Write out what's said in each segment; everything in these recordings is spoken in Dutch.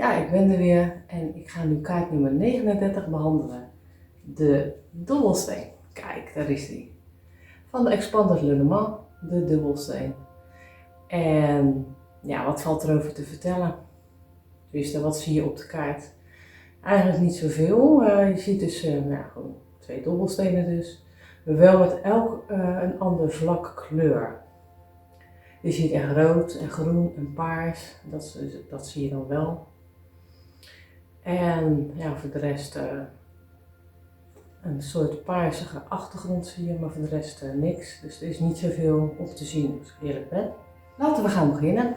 Ja, ik ben er weer en ik ga nu kaart nummer 39 behandelen. De dobbelsteen. Kijk, daar is die. Van de Expanded Lenormand, de dubbelsteen. En ja, wat valt erover te vertellen? Dus wat zie je op de kaart? Eigenlijk niet zoveel. Je ziet dus gewoon 2 dobbelstenen dus. Maar wel met elk een ander vlak kleur. Je ziet echt rood en groen en paars. Dat zie je dan wel. En ja, voor de rest een soort paarsige achtergrond zie je, maar voor de rest niks. Dus er is niet zoveel op te zien als ik eerlijk ben. Laten we gaan beginnen.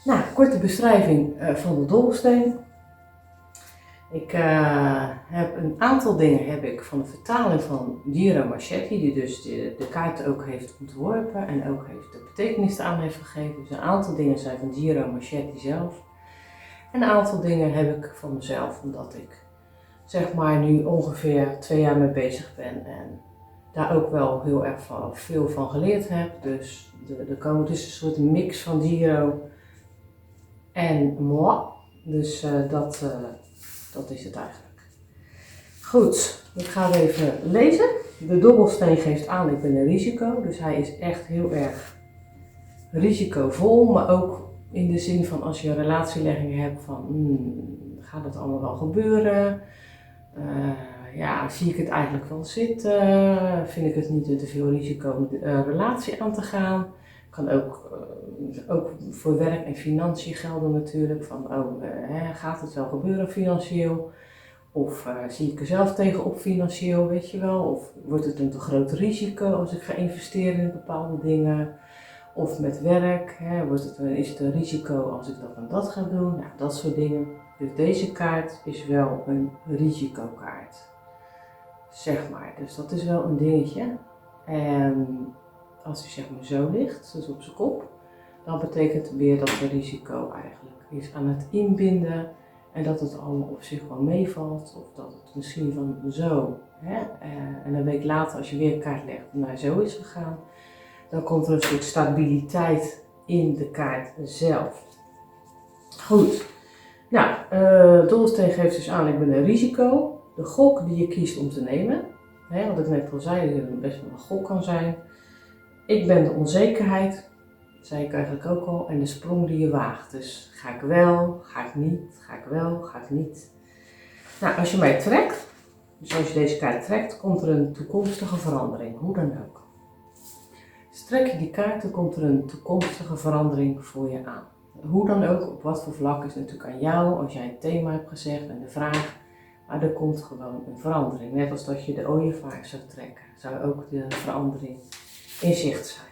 Nou, korte beschrijving van de dobbelsteen. Ik heb een aantal dingen van de vertaling van Giro Marchetti, die dus de kaart ook heeft ontworpen en ook heeft de betekenis aan heeft gegeven. Dus een aantal dingen zijn van Giro Marchetti zelf. En een aantal dingen heb ik van mezelf, omdat ik zeg maar nu ongeveer 2 jaar mee bezig ben en daar ook wel heel erg veel van geleerd heb. Dus het is een soort mix van Giro en moi. Dus dat is het eigenlijk. Goed, ik ga even lezen. De dobbelsteen geeft aan, ik ben een risico. Dus hij is echt heel erg risicovol, maar ook in de zin van als je een relatielegging hebt van gaat het allemaal wel gebeuren? Ja, zie ik het eigenlijk wel zitten? Vind ik het niet te veel risico om een relatie aan te gaan? Kan ook voor werk en financiën gelden natuurlijk. Van gaat het wel gebeuren financieel? Of zie ik er zelf tegenop financieel, weet je wel? Of wordt het een te groot risico als ik ga investeren in bepaalde dingen? Of met werk, is het een risico als ik dat en dat ga doen? Nou, dat soort dingen. Dus deze kaart is wel een risicokaart. Zeg maar, dus dat is wel een dingetje. En als hij zeg maar zo ligt, dus op zijn kop, dan betekent het weer dat het risico eigenlijk is aan het inbinden. En dat het allemaal op zich wel meevalt. Of dat het misschien van zo, en een week later als je weer een kaart legt, naar zo is gegaan. Dan komt er een soort stabiliteit in de kaart zelf. Goed. Nou, dobbelsteen geeft dus aan, ik ben een risico. De gok die je kiest om te nemen. Wat ik net al zei, dat het best wel een gok kan zijn. Ik ben de onzekerheid. Dat zei ik eigenlijk ook al. En de sprong die je waagt. Dus ga ik wel, ga ik niet, ga ik wel, ga ik niet. Nou, als je mij trekt, dus als je deze kaart trekt, komt er een toekomstige verandering. Hoe dan ook. Strek je die kaart, dan komt er een toekomstige verandering voor je aan. Hoe dan ook, op wat voor vlak is natuurlijk aan jou, als jij een thema hebt gezegd en de vraag, maar er komt gewoon een verandering. Net als dat je de ooievaar zou trekken, zou ook de verandering in zicht zijn.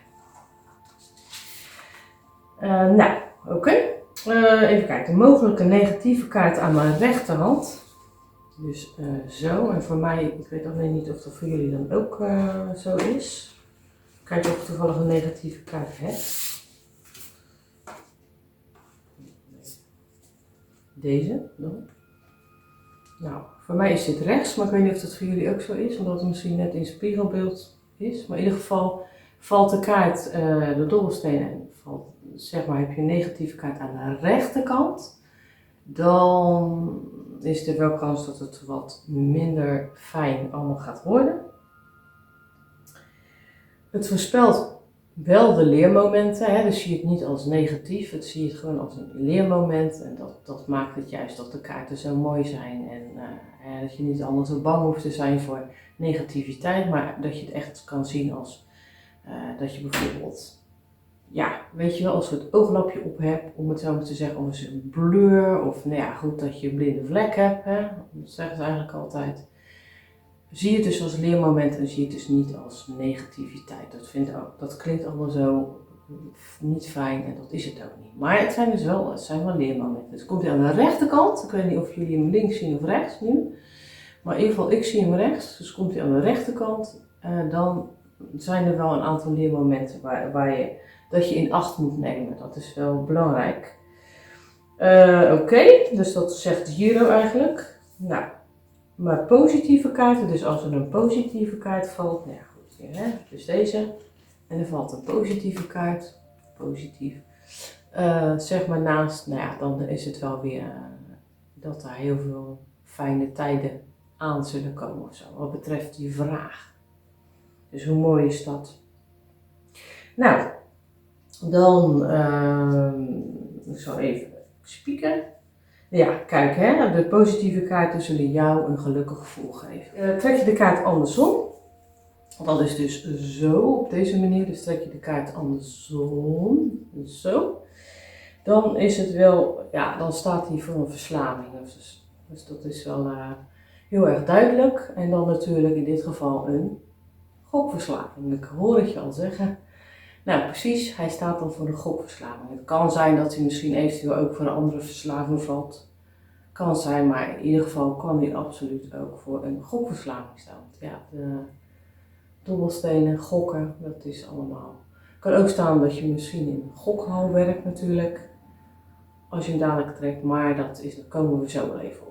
Oké. Even kijken, een mogelijke negatieve kaart aan mijn rechterhand. Dus zo, en voor mij, ik weet alleen niet of dat voor jullie dan ook zo is. Kijk of ik toevallig een negatieve kaart heb. Deze dan. Nou, voor mij is dit rechts, maar ik weet niet of dat voor jullie ook zo is, omdat het misschien net in spiegelbeeld is. Maar in ieder geval valt de kaart, de dobbelsteen, en zeg maar heb je een negatieve kaart aan de rechterkant, dan is er wel kans dat het wat minder fijn allemaal gaat worden. Het voorspelt wel de leermomenten, dus zie je het niet als negatief, het zie je het gewoon als een leermoment en dat maakt het juist dat de kaarten zo mooi zijn en dat je niet allemaal zo bang hoeft te zijn voor negativiteit, maar dat je het echt kan zien als dat je bijvoorbeeld, ja, weet je wel, als je het ooglapje op hebt, om het zo maar te zeggen, of een blur, of nou ja, goed dat je een blinde vlek hebt, dat zeggen ze eigenlijk altijd. Zie je het dus als leermoment en zie je het dus niet als negativiteit. Dat klinkt allemaal zo niet fijn en dat is het ook niet. Maar het zijn wel leermomenten. Dus komt hij aan de rechterkant. Ik weet niet of jullie hem links zien of rechts nu. Maar in ieder geval, ik zie hem rechts. Dus komt hij aan de rechterkant. Dan zijn er wel een aantal leermomenten dat je in acht moet nemen. Dat is wel belangrijk. Oké, dus dat zegt Giro eigenlijk. Nou. Maar positieve kaarten, dus als er een positieve kaart valt, nou ja goed, dus deze, en er valt een positieve kaart, positief. Zeg maar naast, nou ja, dan is het wel weer dat er heel veel fijne tijden aan zullen komen of zo, wat betreft die vraag. Dus hoe mooi is dat? Nou, dan, ik zal even spieken. Ja, kijk, hè, de positieve kaarten zullen jou een gelukkig gevoel geven. Trek je de kaart andersom, dat is dus zo, op deze manier, dus trek je de kaart andersom, zo. Dan is het wel, ja, dan staat hij voor een verslaving. Dus dat is wel heel erg duidelijk. En dan natuurlijk in dit geval een gokverslaving. Ik hoor het je al zeggen. Nou precies, hij staat dan voor een gokverslaving. Het kan zijn dat hij misschien eventueel ook voor een andere verslaving valt. Kan zijn, maar in ieder geval kan hij absoluut ook voor een gokverslaving staan. Ja, de dobbelstenen, gokken, dat is allemaal. Het kan ook staan dat je misschien in een gokhal werkt natuurlijk. Als je hem dadelijk trekt, maar daar komen we zo wel even op.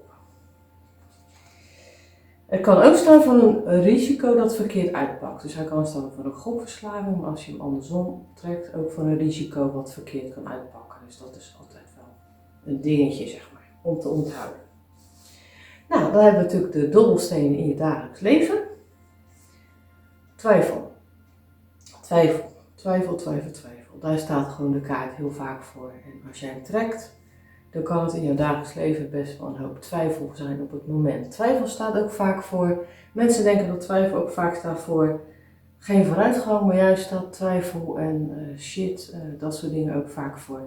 Het kan ook staan voor een risico dat verkeerd uitpakt. Dus hij kan staan voor een gokverslaving, maar als je hem andersom trekt, ook voor een risico wat verkeerd kan uitpakken. Dus dat is altijd wel een dingetje, zeg maar, om te onthouden. Nou, dan hebben we natuurlijk de dobbelstenen in je dagelijks leven. Twijfel. Daar staat gewoon de kaart heel vaak voor. En als jij hem trekt, dan kan het in je dagelijks leven best wel een hoop twijfel zijn op het moment. Twijfel staat ook vaak voor, mensen denken dat twijfel ook vaak staat voor geen vooruitgang, maar juist staat twijfel en dat soort dingen ook vaak voor.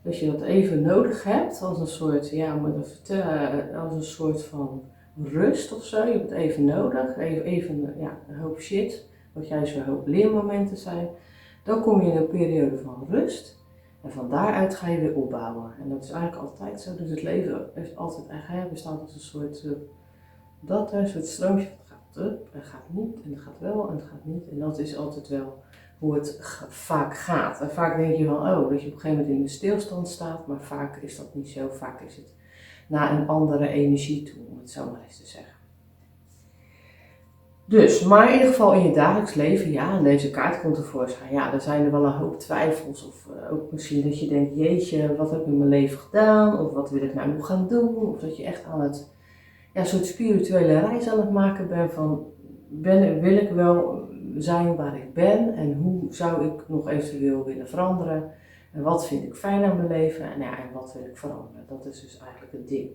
Dat je dat even nodig hebt als een soort, ja, moet ik vertellen, als een soort van rust of zo. Je hebt het even nodig, even een hoop shit, wat juist weer een hoop leermomenten zijn. Dan kom je in een periode van rust. En van daaruit ga je weer opbouwen. En dat is eigenlijk altijd zo. Dus het leven heeft altijd bestaat als een soort een soort stroompje. Het gaat op en gaat niet. En het gaat wel en het gaat niet. En dat is altijd wel hoe het vaak gaat. En vaak denk je van, dat je op een gegeven moment in de stilstand staat. Maar vaak is dat niet zo. Vaak is het naar een andere energie toe, om het zo maar eens te zeggen. Dus, maar in ieder geval in je dagelijks leven, ja, en deze kaart komt tevoorschijn, ja, er zijn er wel een hoop twijfels. Of ook misschien dat je denkt, jeetje, wat heb ik in mijn leven gedaan? Of wat wil ik nou nog gaan doen? Of dat je echt aan het, een soort spirituele reis aan het maken bent van, wil ik wel zijn waar ik ben? En hoe zou ik nog eventueel willen veranderen? En wat vind ik fijn aan mijn leven? En wat wil ik veranderen? Dat is dus eigenlijk het ding.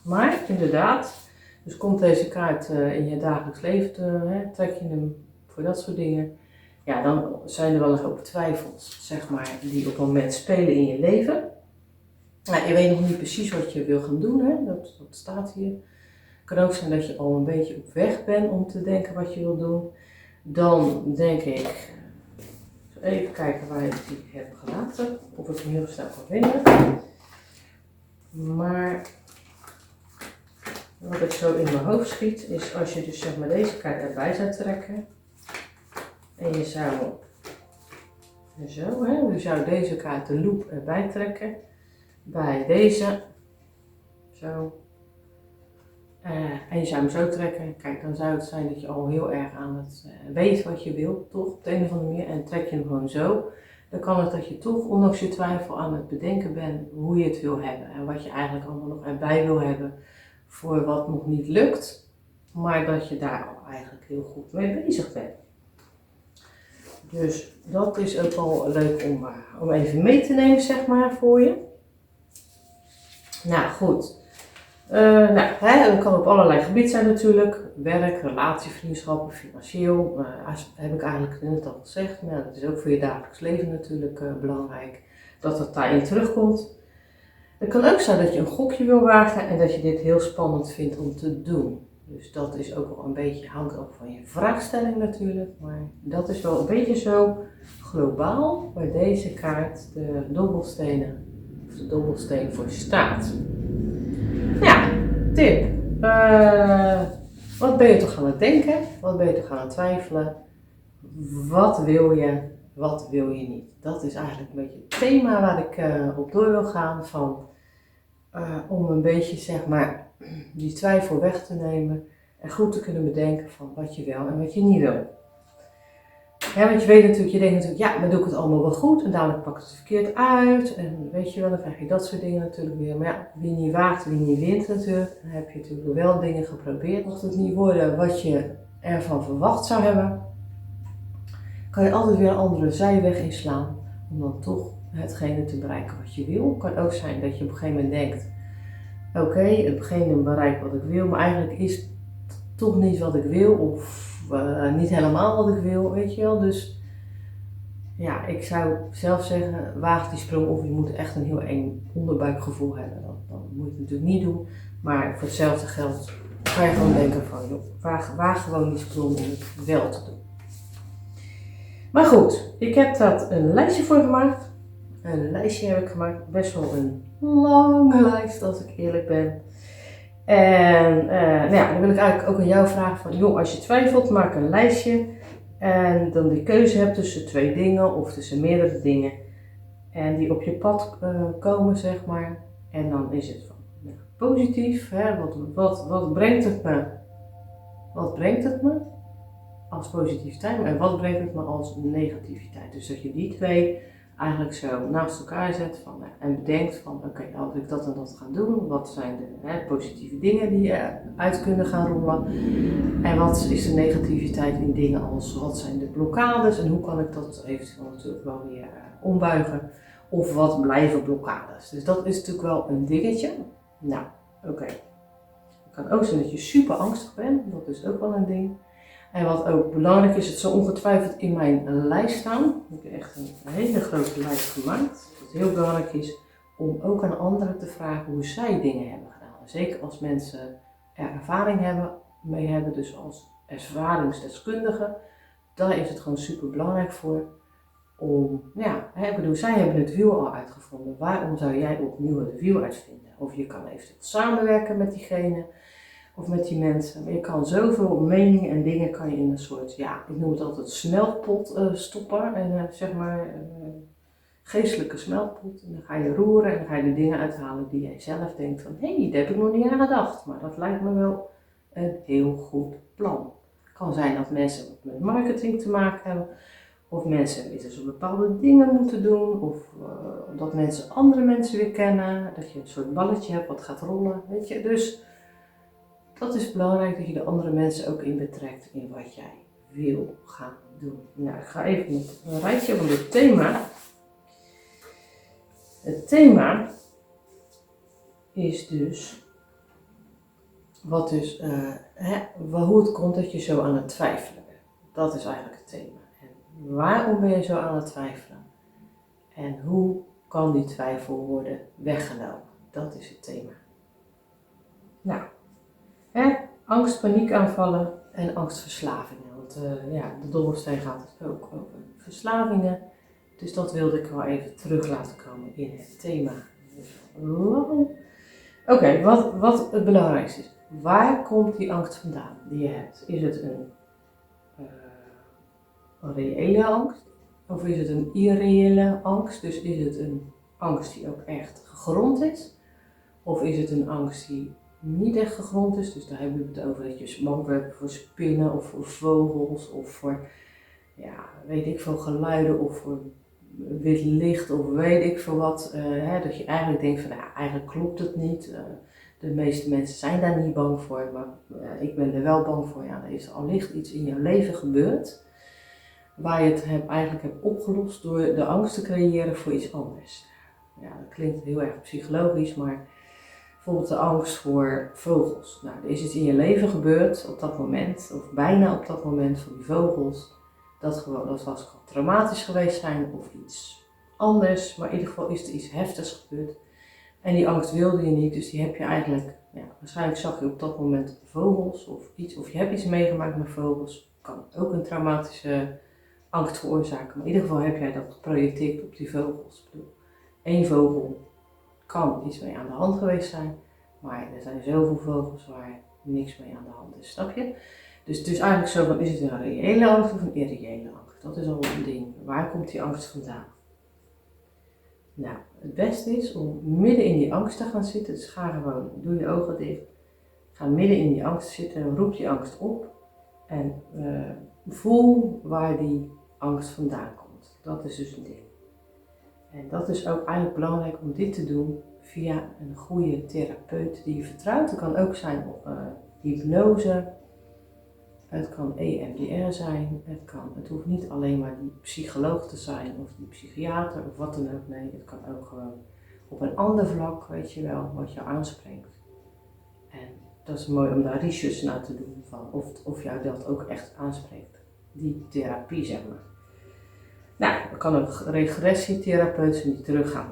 Maar inderdaad, dus komt deze kaart in je dagelijks leven, trek je hem voor dat soort dingen. Ja, dan zijn er wel een hoop twijfels, zeg maar, die op het moment spelen in je leven. Nou, je weet nog niet precies wat je wil gaan doen, hè? Dat staat hier. Het kan ook zijn dat je al een beetje op weg bent om te denken wat je wil doen. Dan denk ik, even kijken waar ik die heb gelaten, of ik hem heel snel kan vinden. Maar wat ik zo in mijn hoofd schiet, is als je dus zeg maar deze kaart erbij zou trekken. En je zou zo, je zou deze kaart de loop erbij trekken. Bij deze. Zo. En je zou hem zo trekken. Kijk, dan zou het zijn dat je al heel erg aan het weet wat je wilt, toch? Op de een of andere manier. En trek je hem gewoon zo. Dan kan het dat je toch, ondanks je twijfel, aan het bedenken bent hoe je het wil hebben. En wat je eigenlijk allemaal nog erbij wil hebben voor wat nog niet lukt. Maar dat je daar al eigenlijk heel goed mee bezig bent. Dus dat is ook wel leuk om even mee te nemen, zeg maar, voor je. Nou, goed. Dat kan op allerlei gebieden zijn natuurlijk. Werk, relatie, vriendschappen, financieel. Heb ik eigenlijk net al gezegd. Maar dat is ook voor je dagelijks leven natuurlijk belangrijk. Dat het daarin terugkomt. Het kan ook zijn dat je een gokje wil wagen en dat je dit heel spannend vindt om te doen. Dus dat is ook wel een beetje, hangt ook van je vraagstelling natuurlijk. Maar dat is wel een beetje zo globaal waar deze kaart de dobbelsteen voor staat. Ja, tip. Wat ben je toch aan het denken? Wat ben je toch aan het twijfelen? Wat wil je? Wat wil je niet? Dat is eigenlijk een beetje het thema waar ik op door wil gaan. Om een beetje, zeg maar, die twijfel weg te nemen. En goed te kunnen bedenken van wat je wil en wat je niet wil. Want je weet natuurlijk, je denkt natuurlijk, ja, maar doe ik het allemaal wel goed en dadelijk pak ik het verkeerd uit. En weet je wel, dan krijg je dat soort dingen natuurlijk weer. Maar ja, wie niet waagt, wie niet wint natuurlijk. Dan heb je natuurlijk wel dingen geprobeerd. Mocht het niet worden wat je ervan verwacht zou hebben, kan je altijd weer een andere zijweg inslaan om dan toch hetgene te bereiken wat je wil. Het kan ook zijn dat je op een gegeven moment denkt, oké, hetgene bereik wat ik wil, maar eigenlijk is het toch niet wat ik wil of niet helemaal wat ik wil, weet je wel. Dus ja, ik zou zelf zeggen, waag die sprong of je moet echt een heel eng onderbuikgevoel hebben. Dan moet je het natuurlijk niet doen, maar voor hetzelfde geld kan je gewoon denken van, joh, waag gewoon die sprong om het wel te doen. Maar goed, ik heb daar een lijstje voor gemaakt. Een lijstje heb ik gemaakt, best wel een lange lijst als ik eerlijk ben. En nou ja, dan wil ik eigenlijk ook aan jou vragen van, joh, als je twijfelt, maak een lijstje. En dan die keuze hebt tussen 2 dingen of tussen meerdere dingen. En die op je pad komen, zeg maar. En dan is het van, ja, positief, hè? Wat brengt het me? Wat brengt het me als positiviteit? En wat brengt het me als negativiteit? Dus dat je die 2 eigenlijk zo naast elkaar zet van, en bedenkt van oké, als ik dat en dat ga doen, wat zijn de positieve dingen die uit kunnen gaan rollen en wat is de negativiteit in dingen als wat zijn de blokkades en hoe kan ik dat eventueel natuurlijk wel weer ombuigen of wat blijven blokkades. Dus dat is natuurlijk wel een dingetje. Nou, oké. Het kan ook zijn dat je super angstig bent, dat is ook wel een ding. En wat ook belangrijk is, het zal ongetwijfeld in mijn lijst staan. Ik heb echt een hele grote lijst gemaakt. Wat heel belangrijk is om ook aan anderen te vragen hoe zij dingen hebben gedaan. Zeker als mensen er ervaring mee hebben, dus als ervaringsdeskundigen. Daar is het gewoon super belangrijk voor. Zij hebben het wiel al uitgevonden. Waarom zou jij opnieuw het wiel uitvinden? Of je kan eventueel samenwerken met diegene. Of met die mensen. Maar je kan zoveel meningen en dingen kan je in een soort, ja, ik noem het altijd smeltpot stoppen. En geestelijke smeltpot. En dan ga je roeren en dan ga je de dingen uithalen die jij zelf denkt van, hé, daar heb ik nog niet aan gedacht. Maar dat lijkt me wel een heel goed plan. Het kan zijn dat mensen wat met marketing te maken hebben. Of mensen weten ze bepaalde dingen moeten doen. Of dat mensen andere mensen weer kennen. Dat je een soort balletje hebt wat gaat rollen. Weet je, dus dat is belangrijk dat je de andere mensen ook in betrekt in wat jij wil gaan doen. Nou, ik ga even met een rijtje van het thema. Het thema is dus, hoe het komt dat je zo aan het twijfelen bent. Dat is eigenlijk het thema. En waarom ben je zo aan het twijfelen? En hoe kan die twijfel worden weggenomen? Dat is het thema. Nou. Angst, paniekaanvallen en angstverslavingen. Want de dobbelsteen gaat het ook over verslavingen. Dus dat wilde ik wel even terug laten komen in het thema. Oké, wat het belangrijkste is. Waar komt die angst vandaan die je hebt? Is het een reële angst? Of is het een irreële angst? Dus is het een angst die ook echt gegrond is? Of is het een angst die niet echt gegrond is, dus daar hebben we het over dat je bang bent voor spinnen of voor vogels of voor, weet ik veel, geluiden of voor wit licht of weet ik veel wat. Dat je eigenlijk denkt van, eigenlijk klopt het niet. De meeste mensen zijn daar niet bang voor, maar ik ben er wel bang voor. Ja, er is allicht iets in jouw leven gebeurd waar je het eigenlijk hebt opgelost door de angst te creëren voor iets anders. Ja, dat klinkt heel erg psychologisch, maar bijvoorbeeld de angst voor vogels. Nou, er is iets in je leven gebeurd op dat moment, of bijna op dat moment van die vogels. Dat was gewoon traumatisch geweest zijn of iets anders, maar in ieder geval is er iets heftigs gebeurd. En die angst wilde je niet, dus die heb je eigenlijk, waarschijnlijk zag je op dat moment vogels of iets, of je hebt iets meegemaakt met vogels. Kan ook een traumatische angst veroorzaken, maar in ieder geval heb jij dat geprojecteerd op die vogels. Ik bedoel, 1 vogel kan iets mee aan de hand geweest zijn, maar er zijn zoveel vogels waar niks mee aan de hand is, snap je? Dus het is eigenlijk zo van, is het een reële angst of een irreële angst? Dat is al een ding. Waar komt die angst vandaan? Nou, het beste is om midden in die angst te gaan zitten, dus ga gewoon, doe je ogen dicht, ga midden in die angst zitten en roep die angst op en voel waar die angst vandaan komt. Dat is dus een ding. En dat is ook eigenlijk belangrijk om dit te doen via een goede therapeut die je vertrouwt. Het kan ook zijn hypnose, het kan EMDR zijn, het hoeft niet alleen maar die psycholoog te zijn of die psychiater of wat dan ook. Nee, het kan ook gewoon op een ander vlak, weet je wel, wat je aanspreekt. En dat is mooi om daar research naar te doen van of jou dat ook echt aanspreekt. Die therapie, zeg maar. Nou, er kan ook regressietherapeut zijn die teruggaan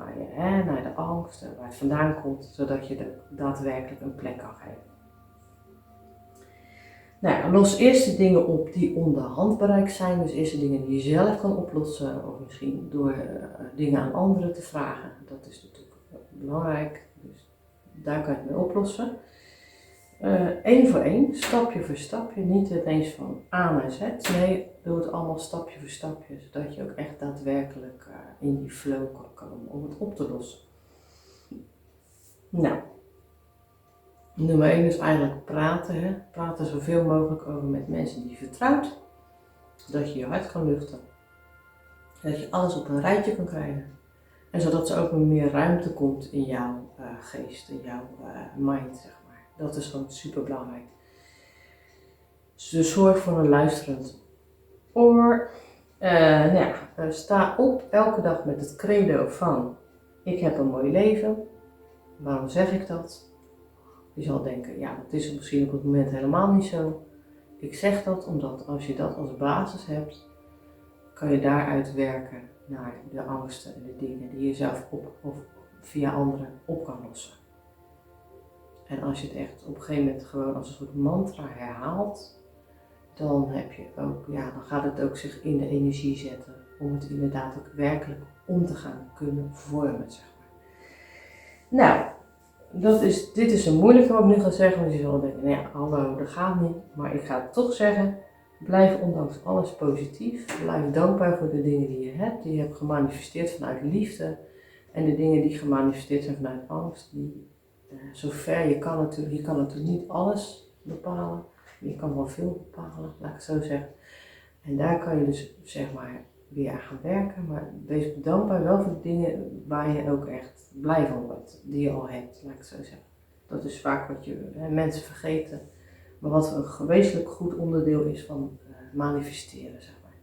naar de angst en waar het vandaan komt, zodat je er daadwerkelijk een plek kan geven. Nou, los eerst de dingen op die onder handbereik zijn, dus eerst de dingen die je zelf kan oplossen, of misschien door dingen aan anderen te vragen. Dat is natuurlijk belangrijk, dus daar kan je het mee oplossen. Eén voor één, stapje voor stapje, niet ineens van A naar Z. Nee, doe het allemaal stapje voor stapje, zodat je ook echt daadwerkelijk in die flow kan komen om het op te lossen. Nou, nummer 1 is eigenlijk praten. Hè? Praten zoveel mogelijk over met mensen die je vertrouwt, zodat je je hart kan luchten. Dat je alles op een rijtje kan krijgen. En zodat er ook meer ruimte komt in jouw geest, in jouw mind, zeg maar. Dat is gewoon super belangrijk. Dus zorg voor een luisterend oor. Sta op elke dag met het credo van: ik heb een mooi leven. Waarom zeg ik dat? Je zal denken, ja, dat is misschien op het moment helemaal niet zo. Ik zeg dat omdat als je dat als basis hebt, kan je daaruit werken naar de angsten en de dingen die je zelf of via anderen op kan lossen. En als je het echt op een gegeven moment gewoon als een soort mantra herhaalt, dan heb je ook, dan gaat het ook zich in de energie zetten om het inderdaad ook werkelijk om te gaan kunnen vormen, zeg maar. Nou, dit is een moeilijke wat ik nu ga zeggen, want je zal denken, hallo, dat gaat niet. Maar ik ga het toch zeggen, blijf ondanks alles positief. Blijf dankbaar voor de dingen die je hebt gemanifesteerd vanuit liefde. En de dingen die gemanifesteerd zijn vanuit angst, zover je kan natuurlijk niet alles bepalen. Je kan wel veel bepalen, laat ik het zo zeggen. En daar kan je dus zeg maar weer aan gaan werken. Maar wees dankbaar wel voor de dingen waar je ook echt blij van wordt. Die je al hebt, laat ik het zo zeggen. Dat is vaak wat mensen vergeten. Maar wat een wezenlijk goed onderdeel is van manifesteren, zeg maar.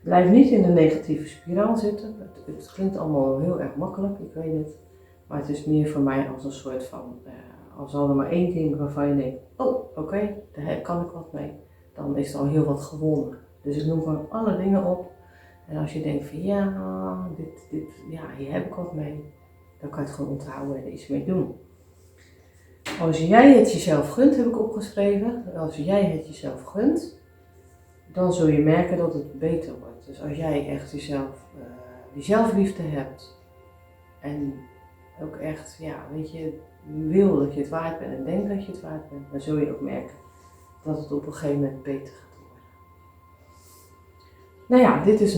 Blijf niet in een negatieve spiraal zitten. Het klinkt allemaal heel erg makkelijk, ik weet het. Maar het is meer voor mij als een soort van, als al er maar één ding waarvan je denkt, oké, daar kan ik wat mee. Dan is er al heel wat gewonnen. Dus ik noem gewoon alle dingen op. En als je denkt van hier heb ik wat mee. Dan kan je het gewoon onthouden en er iets mee doen. Als jij het jezelf gunt, heb ik opgeschreven. Als jij het jezelf gunt, dan zul je merken dat het beter wordt. Dus als jij echt die zelfliefde hebt. En ook echt, wil dat je het waard bent en denkt dat je het waard bent. Dan zul je ook merken dat het op een gegeven moment beter gaat worden. Nou ja, dit is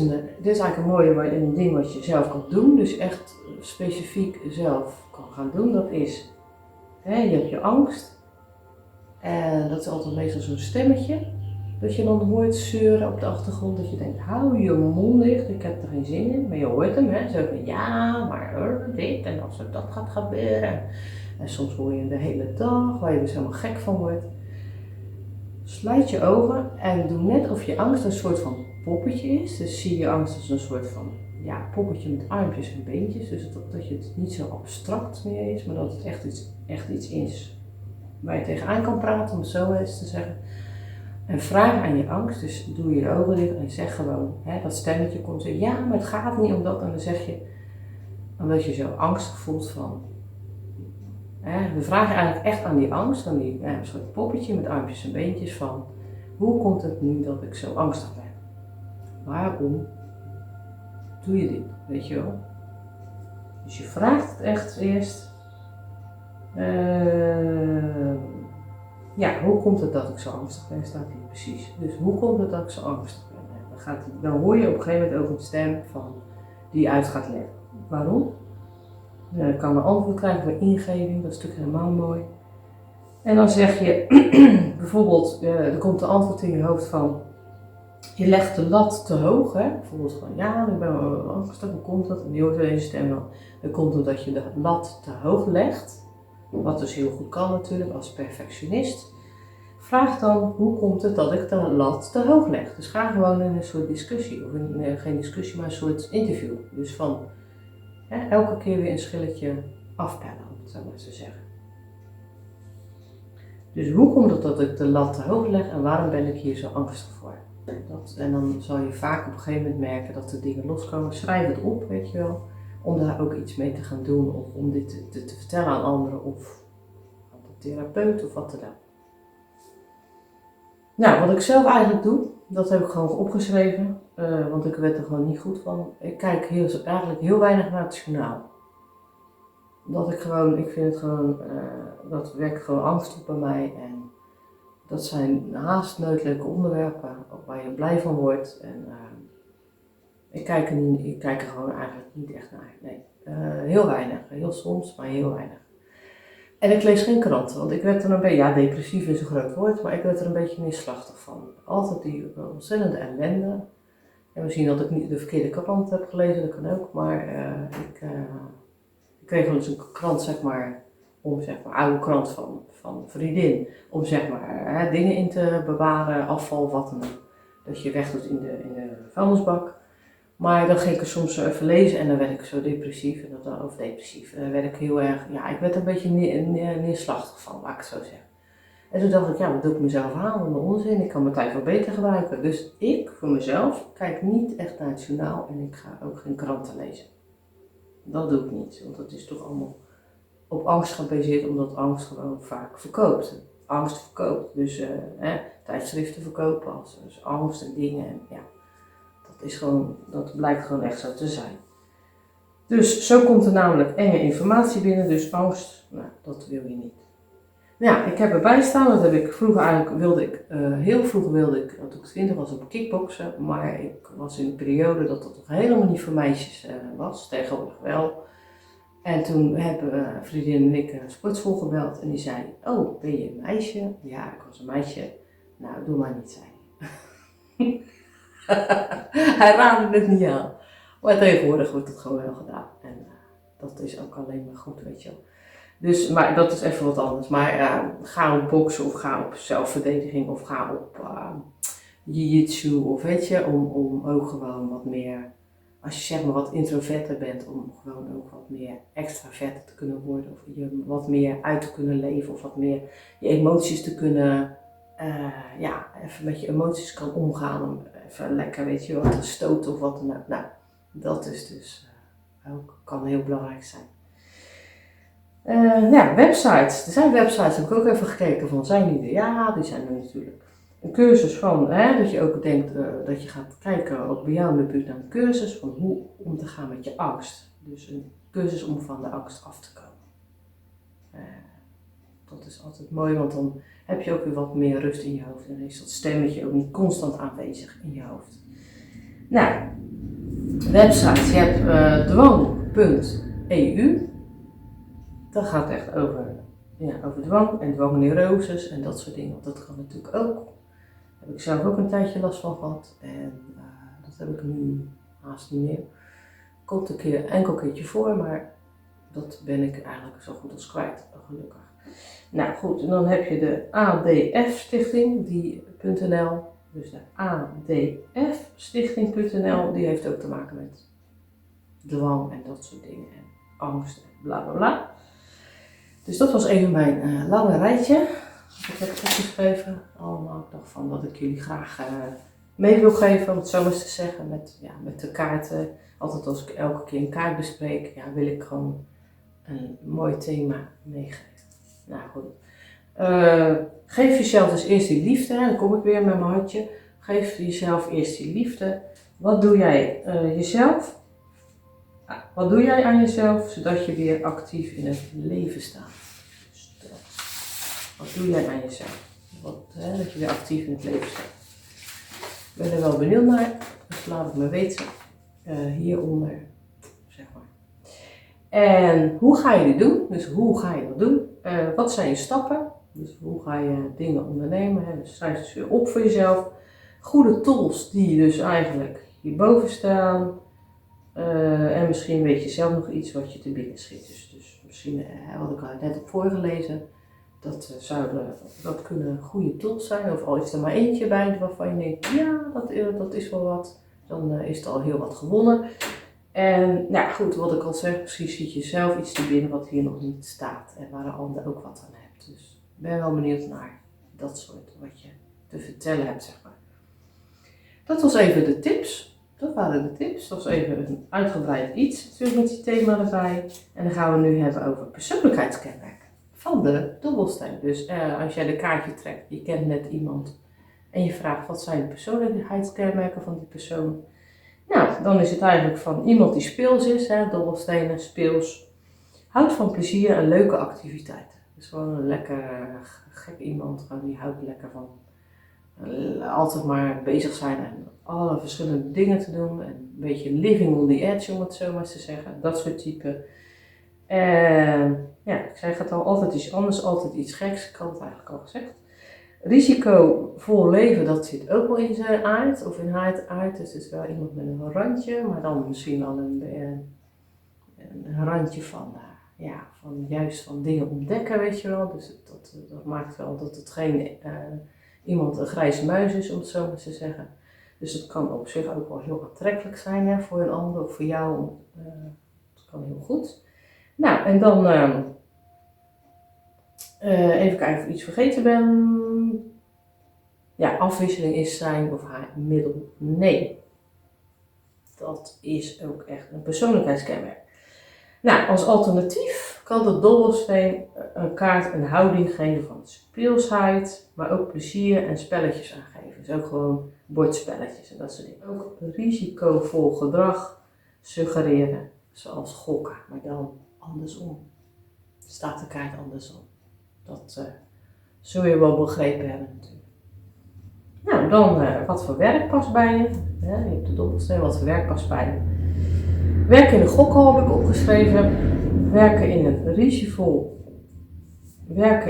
eigenlijk een mooie een ding wat je zelf kan doen. Dus echt specifiek zelf kan gaan doen. Dat is, je hebt je angst. En dat is altijd meestal zo'n stemmetje. Dat je dan hoort zeuren op de achtergrond. Dat je denkt, hou je mond dicht, ik heb er geen zin in. Maar je hoort hem, zo van maar dit en als dat gaat gebeuren. En soms hoor je hem de hele dag, waar je dus helemaal gek van wordt. Sluit je ogen en doe net of je angst een soort van poppetje is. Dus zie je angst als een soort van poppetje met armpjes en beentjes. Dus dat je het niet zo abstract meer is, maar dat het echt iets is waar je tegenaan kan praten, om het zo eens te zeggen. En vraag aan je angst, dus doe je ogen dicht en zeg gewoon, dat stemmetje komt zeggen, maar het gaat niet om dat. En dan zeg je, omdat je zo angstig voelt van, we vragen eigenlijk echt aan die angst, aan die een soort poppetje met armpjes en beentjes van, hoe komt het nu dat ik zo angstig ben? Waarom doe je dit, weet je wel? Dus je vraagt het echt eerst. Hoe komt het dat ik zo angstig ben? Staat hier precies. Dus hoe komt het dat ik zo angstig ben? Dan hoor je op een gegeven moment ook een stem die uit gaat leggen. Waarom? Je kan een antwoord krijgen voor ingeving, dat is natuurlijk helemaal mooi. En dan zeg je bijvoorbeeld, er komt een antwoord in je hoofd van, Je legt de lat te hoog, hè? Bijvoorbeeld van ja, nu ben ik angstig, hoe komt dat? En die hoort deze stem dan. Dan komt het dat je de lat te hoog legt, wat dus heel goed kan natuurlijk als perfectionist. Vraag dan, hoe komt het dat ik de lat te hoog leg? Dus ga gewoon in een soort discussie, of geen discussie, maar een soort interview. Dus van elke keer weer een schilletje afpellen, om het zo maar te zeggen. Dus hoe komt het dat ik de lat te hoog leg en waarom ben ik hier zo angstig voor? En dan zal je vaak op een gegeven moment merken dat er dingen loskomen. Schrijf het op, weet je wel, om daar ook iets mee te gaan doen of om dit te vertellen aan anderen of aan de therapeut of wat dan ook. Nou, wat ik zelf eigenlijk doe, dat heb ik gewoon opgeschreven, want ik werd er gewoon niet goed van. Ik kijk eigenlijk heel weinig naar het journaal. Ik vind het gewoon, dat wekt gewoon angst op bij mij en dat zijn haast nooit leuke onderwerpen waar je blij van wordt. En ik kijk er gewoon eigenlijk niet echt naar. Nee, heel weinig, heel soms, maar heel weinig. En ik lees geen kranten, want ik werd er een beetje, ja, depressief is een groot woord, maar ik werd er een beetje neerslachtig van. Altijd die ontzettende ellende. En misschien dat ik niet de verkeerde krant heb gelezen, dat kan ook, maar ik kreeg wel eens een krant, zeg maar, oude krant van vriendin, om zeg maar dingen in te bewaren, afval, wat dan ook. Dat je weg doet in de vuilnisbak. Maar dan ging ik er soms zo even lezen en dan werd ik zo depressief, of depressief. En dan werd ik heel erg, ja, ik werd er een beetje neerslachtig van, laat ik het zo zeggen. En toen dacht ik, ja, wat doe ik mezelf aan, wat een onzin, ik kan mijn tijd wel beter gebruiken. Dus ik, voor mezelf, kijk niet echt naar het journaal en ik ga ook geen kranten lezen. Dat doe ik niet, want dat is toch allemaal op angst gebaseerd, omdat angst gewoon vaak verkoopt. Angst verkoopt, dus tijdschriften verkopen als angst en dingen. En, ja, dat blijkt gewoon echt zo te zijn. Dus zo komt er namelijk enge informatie binnen, dus angst, nou, dat wil je niet. Nou ja, ik heb erbij staan, dat heb ik vroeger eigenlijk, heel vroeger wilde ik, toen ik 20 was, op kickboksen, maar ik was in een periode dat nog helemaal niet voor meisjes was, tegenwoordig wel. En toen hebben een vriendin en ik een sportschool gebeld en die zei, oh, ben je een meisje? Ja, ik was een meisje. Nou, doe maar niet, zei hij. Hij raadde het niet aan. Maar tegenwoordig wordt het gewoon wel gedaan. En dat is ook alleen maar goed, weet je wel. Dus, maar dat is even wat anders. Maar ga op boksen of ga op zelfverdediging of ga op jiu-jitsu of weet je, om ook gewoon wat meer, als je zeg maar wat introverter bent, om gewoon ook wat meer extraverter te kunnen worden of je wat meer uit te kunnen leven of wat meer je emoties te kunnen, even met je emoties kan omgaan, om even lekker, weet je, wat te stoten of wat dan ook. Nou, dat is dus ook, kan heel belangrijk zijn. Websites. Er zijn websites, heb ik ook even gekeken van, zijn die er? Ja, die zijn er natuurlijk. Een cursus van, dat je ook denkt dat je gaat kijken wat bij jou in de buurt naar een cursus van hoe om te gaan met je angst. Dus een cursus om van de angst af te komen. Dat is altijd mooi, want dan heb je ook weer wat meer rust in je hoofd en dan is dat stemmetje ook niet constant aanwezig in je hoofd. Nou, websites. Je hebt dwang.eu. Dat gaat echt over dwang en dwangneuroses en dat soort dingen. Want dat kan natuurlijk ook. Daar heb ik zelf ook een tijdje last van gehad. En dat heb ik nu haast niet meer. Komt een enkel keertje voor, maar dat ben ik eigenlijk zo goed als kwijt, gelukkig. Nou goed, en dan heb je de ADF-stichting.nl. Dus de ADF-stichting.nl, die heeft ook te maken met dwang en dat soort dingen. En angst en bla bla bla. Dus dat was even mijn lange rijtje. Ik heb opgeschreven. Allemaal ik dacht van wat ik jullie graag mee wil geven, om het zo eens te zeggen. Met de kaarten. Altijd als ik elke keer een kaart bespreek, wil ik gewoon een mooi thema meegeven. Nou goed. Geef jezelf dus eerst die liefde. Dan kom ik weer met mijn hartje. Geef jezelf eerst die liefde. Wat doe jij jezelf? Wat doe jij aan jezelf, zodat je weer actief in het leven staat? Dus wat doe jij aan jezelf? Dat je weer actief in het leven staat. Ik ben er wel benieuwd naar, dus laat het me weten. Hieronder, zeg maar. En hoe ga je dit doen? Dus hoe ga je dat doen? Wat zijn je stappen? Dus hoe ga je dingen ondernemen? Dus schrijf het weer op voor jezelf. Goede tools die dus eigenlijk hierboven staan. En misschien weet je zelf nog iets wat je te binnen schiet. Dus misschien, wat ik al net heb voorgelezen, dat kunnen goede tools zijn. Of al is er maar eentje bij waarvan je denkt, ja, dat is wel wat. Dan is het al heel wat gewonnen. En nou goed, wat ik al zeg, misschien schiet je zelf iets te binnen wat hier nog niet staat. En waar de ander ook wat aan hebt. Dus ik ben wel benieuwd naar dat soort wat je te vertellen hebt, zeg maar. Dat was even de tips. Dat waren de tips. Dat was even een uitgebreid iets natuurlijk met die thema erbij. En dan gaan we nu hebben over persoonlijkheidskenmerken van de dobbelsteen. Dus als jij de kaartje trekt, je kent net iemand en je vraagt wat zijn de persoonlijkheidskenmerken van die persoon. Nou, dan is het eigenlijk van iemand die speels is, dobbelstenen, speels, houdt van plezier en leuke activiteiten. Dus gewoon een lekker gek iemand, die houdt lekker van altijd maar bezig zijn en alle verschillende dingen te doen. En een beetje living on the edge, om het zo maar eens te zeggen. Dat soort type. Ja, ik zeg het al, altijd iets anders, altijd iets geks. Ik had het eigenlijk al gezegd. Risicovol leven, dat zit ook wel in zijn aard, of in haar aard. Dus het is wel iemand met een randje, maar dan misschien wel een randje van, juist van dingen ontdekken, weet je wel. Dus dat maakt wel dat het geen iemand een grijze muis is, om het zo maar te zeggen. Dus het kan op zich ook wel heel aantrekkelijk zijn voor een ander of voor jou. Dat kan heel goed. Nou, en dan even kijken of ik iets vergeten ben. Ja, afwisseling is zijn of haar middel. Nee. Dat is ook echt een persoonlijkheidskenmerk. Nou, als alternatief kan de dobbelsteen een kaart een houding geven van speelsheid, maar ook plezier en spelletjes aangeven. Dus ook gewoon bordspelletjes en dat soort dingen. Ook risicovol gedrag suggereren, zoals gokken, maar dan andersom. Staat de kaart andersom. Dat zul je wel begrepen hebben natuurlijk. Nou, dan wat voor werk past bij je. Je hebt de dobbelsteen, wat voor werk past bij je. Werken in een gokhal heb ik opgeschreven. Werken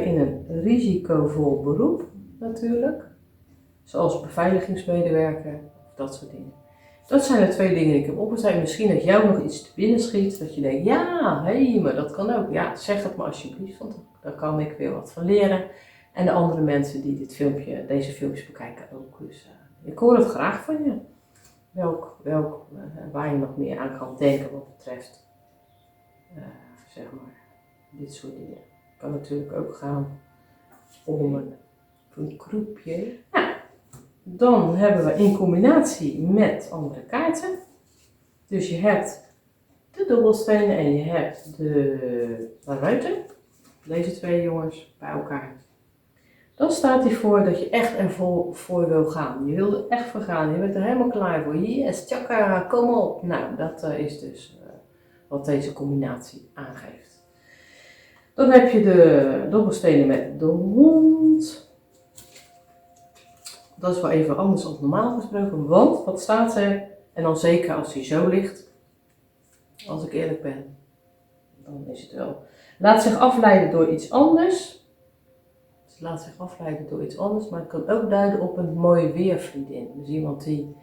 in een risicovol beroep natuurlijk. Zoals beveiligingsmedewerker, dat soort dingen. Dat zijn de 2 dingen die ik heb opgeschreven. Misschien dat jou nog iets te binnen schiet. Dat je denkt, ja, maar dat kan ook. Ja, zeg het maar alsjeblieft, want daar kan ik weer wat van leren. En de andere mensen die deze filmpjes bekijken ook. Dus ik hoor het graag van je. Waar je nog meer aan kan denken wat betreft, zeg maar, dit soort dingen. Het kan natuurlijk ook gaan om een groepje. Nou, dan hebben we in combinatie met andere kaarten. Dus je hebt de dobbelstenen en je hebt de ruiten. Deze 2 jongens bij elkaar. Dan staat hij voor dat je echt ervoor wil gaan. Je wil er echt voor gaan. Je bent er helemaal klaar voor. Yes, tjaka, kom op. Nou, dat is dus wat deze combinatie aangeeft. Dan heb je de dobbelstenen met de hond. Dat is wel even anders dan normaal gesproken. Want, wat staat er? En dan zeker als hij zo ligt. Als ik eerlijk ben. Dan is het wel. Laat zich afleiden door iets anders. Laat zich afleiden door iets anders, maar het kan ook duiden op een mooi weervriendin. Dus iemand die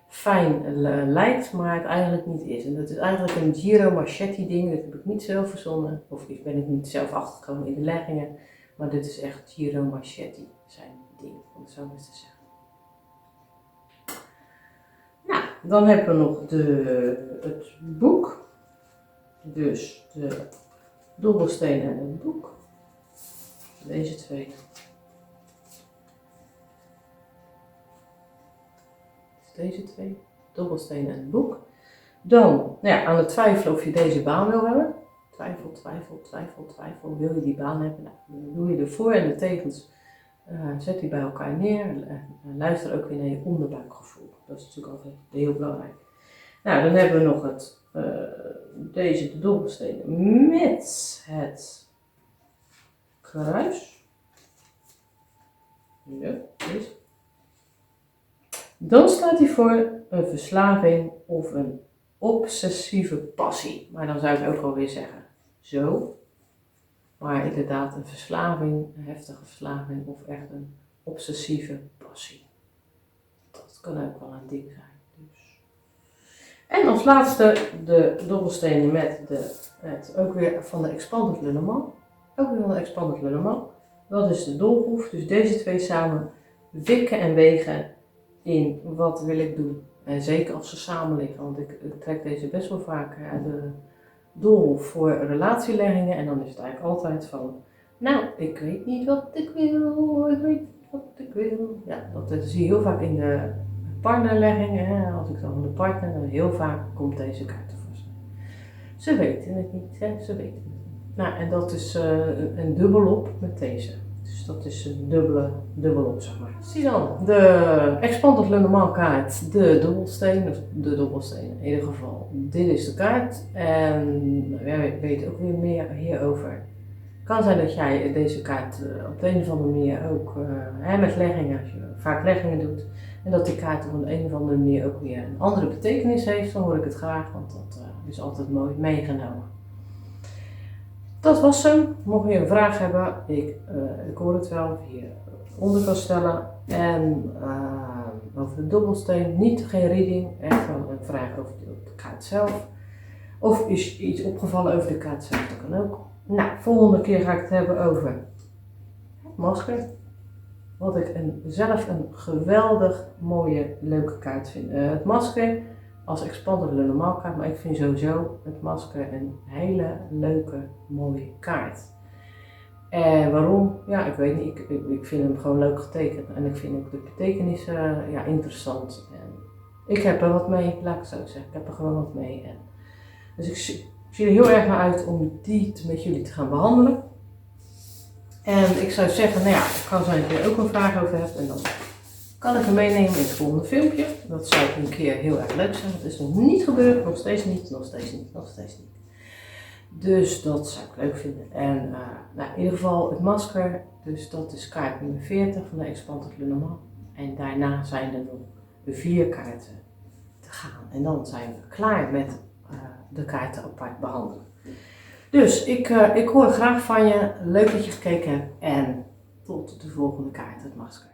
fijn lijkt, maar het eigenlijk niet is. En dat is eigenlijk een Giro Marchetti ding, dat heb ik niet zelf verzonnen. Of ben ik niet zelf achtergekomen in de leggingen. Maar dit is echt Giro Marchetti zijn ding, om het zo maar eens te zeggen. Nou, dan hebben we nog het boek. Dus de dobbelstenen en het boek. Deze 2. Deze 2. Dobbelstenen en het boek. Dan aan het twijfelen of je deze baan wil hebben. Twijfel. Wil je die baan hebben? Nou, dan doe je de voor- en de tegens. Zet die bij elkaar neer. Luister ook weer naar je onderbuikgevoel. Dat is natuurlijk altijd heel belangrijk. Nou, dan hebben we nog de dobbelstenen met het kruis. Ja, deze. Dan staat hij voor een verslaving of een obsessieve passie. Maar dan zou ik ook wel weer zeggen, zo. Maar inderdaad een verslaving, een heftige verslaving of echt een obsessieve passie. kan ook wel een ding zijn. Dus. En als laatste de dobbelstenen met het ook weer van de Expanded Le Normand. Ook weer van de Expanded Le Normand. Dat is de doolhoef. Dus deze twee samen wikken en wegen in wat wil ik doen. En zeker als ze samen liggen, want ik trek deze best wel vaak uit de doolhof voor relatieleggingen. En dan is het eigenlijk altijd van, nou, ik weet niet wat ik wil, ik weet niet wat ik wil. Ja, dat zie je heel vaak in de partnerleggingen. Hè. Als ik dan van de partner, dan heel vaak komt deze kaart tevoorschijn. Ze weten het niet, hè? Ze weten het niet. Nou, en dat is een dubbelop met deze. Dus dat is een dubbelop, zeg maar. Zie dan de Expanded Le Normand kaart, de dobbelsteen, of de dobbelsteen in ieder geval. Dit is de kaart en jij weet ook weer meer hierover. Het kan zijn dat jij deze kaart op de een of andere manier ook met leggingen, als je vaak leggingen doet, en dat die kaart op een of andere manier ook weer een andere betekenis heeft, dan hoor ik het graag, want dat is altijd mooi meegenomen. Dat was hem. Mocht je een vraag hebben, ik hoor het wel, of je onder kan stellen. En over de dobbelsteen, geen reading, echt gewoon een vraag over de kaart zelf. Of is iets opgevallen over de kaart zelf, dat kan ook. Nou, volgende keer ga ik het hebben over het masker. Wat ik zelf een geweldig mooie, leuke kaart vind. Het masker als Expanded Le Normand kaart, maar ik vind sowieso het masker een hele leuke, mooie kaart. En waarom? Ja, ik weet niet. Ik vind hem gewoon leuk getekend en ik vind ook de betekenissen interessant. En ik heb er wat mee, laat ik het zo zeggen. Ik heb er gewoon wat mee. Dus ik zie er heel erg naar uit om die met jullie te gaan behandelen. En ik zou zeggen, nou ja, ik kan zijn dat je er ook een vraag over hebt en dan kan ik hem meenemen in het volgende filmpje. Dat zou een keer heel erg leuk zijn. Dat is nog niet gebeurd, nog steeds niet. Dus dat zou ik leuk vinden. En nou, in ieder geval het masker, dus dat is kaart nummer 40 van de Expanded Le Normand. En daarna zijn er nog 4 kaarten te gaan. En dan zijn we klaar met de kaarten apart behandelen. Dus ik hoor graag van je. Leuk dat je gekeken hebt en tot de volgende kaart, het masker.